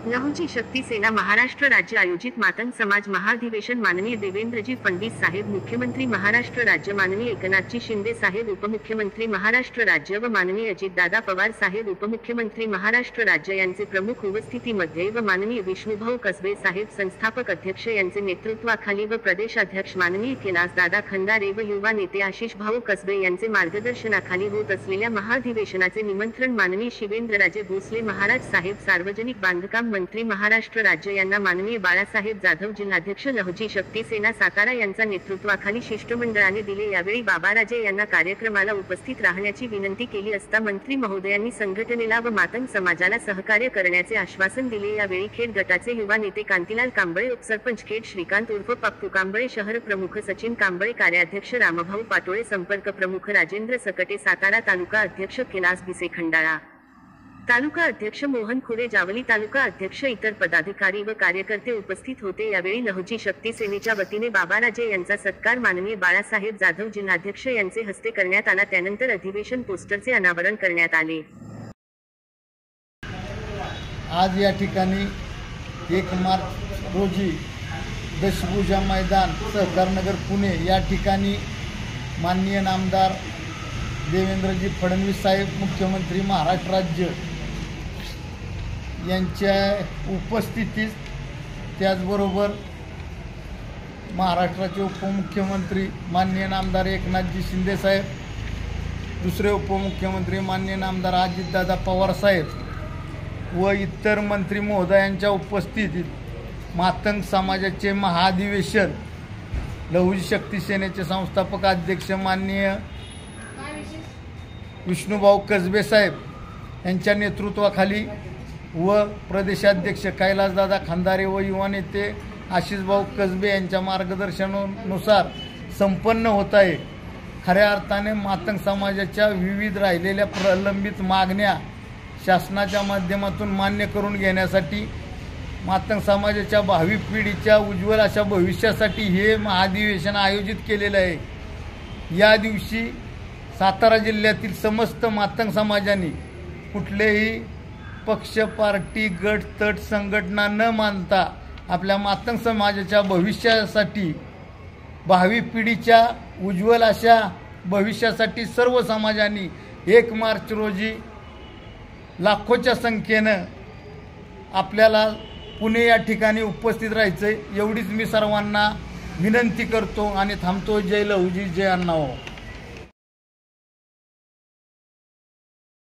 लहुजी शक्ती सेना महाराष्ट्र राज्य आयोजित मातंग समाज महाधिवेशन माननीय देवेंद्रजी फडणवीस साहेब मुख्यमंत्री महाराष्ट्र राज्य, माननीय एकनाथजी शिंदे साहेब उपमुख्यमंत्री महाराष्ट्र राज्य व माननीय अजितदादा पवार साहेब उपमुख्यमंत्री महाराष्ट्र राज्य यांचे प्रमुख उपस्थितीमध्ये व माननीय विष्णुभाऊ कसबे साहेब संस्थापक अध्यक्ष यांचे नेतृत्वाखाली व प्रदेशाध्यक्ष माननीय कैलासदादा खंदारे व युवा नेते आशिष भाऊ कसबे यांचे मार्गदर्शनाखाली होत असलेल्या महाधिवेशनाचे निमंत्रण माननीय शिवेंद्रराजे भोसले महाराज साहेब सार्वजनिक बांधकाम मंत्री महाराष्ट्र राज्य यांना माननीय बाळासाहेब जाधव जिल्हाध्यक्ष लहुजी शक्ती सेना सातारा यांच्या नेतृत्वाखाली शिष्टमंडळाने दिले। यावेळी बाबाराजे यांना कार्यक्रमाला उपस्थित राहण्याची विनंती केली असता मंत्री महोदयांनी संघटनेला व मातंग समाजाला सहकार्य करण्याचे आश्वासन दिले। यावेळी खेड गटाचे युवा नेते कांतीलाल कांबळे, उपसरपंच खेड श्रीकांत उर्फ पप्पू कांबळे, शहर प्रमुख सचिन कांबळे, कार्याध्यक्ष रामभाऊ पाटोळे, संपर्क प्रमुख राजेंद्र सकटे, सातारा तालुका अध्यक्ष कैलास भिसे खंडाळा, तालुका अध्यक्ष मोहन खुरे जावली, तालुका अध्यक्ष, इतर पदाधिकारी व कार्यकर्ते उपस्थित होते। यावेळी लहुजी शक्ती सेनेच्या वतीने बाबाराजे यांचा सत्कार माननीय बाळासाहेब जाधव जिल्हाध्यक्ष यांचे हस्ते करण्यात आला। त्यानंतर अधिवेशन पोस्टरचे अनावरण करण्यात आले। आज या ठिकाणी 1 मार्च रोजी दशभुजा मैदान, सहकारनगर, पुणे या ठिकाणी माननीय नामदार देवेंद्रजी फडणवीस साहेब मुख्यमंत्री महाराष्ट्र राज्य यांच्या उपस्थितीत, त्याचबरोबर महाराष्ट्राचे उपमुख्यमंत्री माननीय नामदार एकनाथजी शिंदे साहेब, दुसरे उपमुख्यमंत्री माननीय नामदार अजितदादा पवार साहेब व इतर मंत्री महोदयांच्या उपस्थितीत मातंग समाजाचे महाधिवेशन लहुजी शक्ती सेनेचे संस्थापक अध्यक्ष माननीय विष्णुभाऊ कसबे साहेब यांच्या नेतृत्वाखाली व प्रदेशाध्यक्ष कैलासदादा खंदारे व युवा नेते आशिषभाऊ कसबे यांच्या मार्गदर्शनानुसार संपन्न होत आहे। खऱ्या अर्थाने मातंग समाजाच्या विविध राहिलेल्या प्रलंबित मागण्या शासनाच्या माध्यमातून मान्य करून घेण्यासाठी, मातंग समाजाच्या भावी पिढीच्या उज्ज्वल अशा भविष्यासाठी हे महाधिवेशन आयोजित केलेलं आहे। या दिवशी सातारा जिल्ह्यातील समस्त मातंग समाजाने कुठलेही पक्ष, पार्टी, गट, तट, संघटना न मानता आपल्या मातंग समाजाच्या भविष्यासाठी, भावी पिढीच्या उज्ज्वल अशा भविष्यासाठी सर्व समाजांनी 1 मार्च रोजी लाखोच्या संख्येनं आपल्याला पुणे या ठिकाणी उपस्थित राहायचं, एवढीच मी सर्वांना विनंती करतो आणि थांबतो। जय लहुजी, जय अण्णाभाऊ।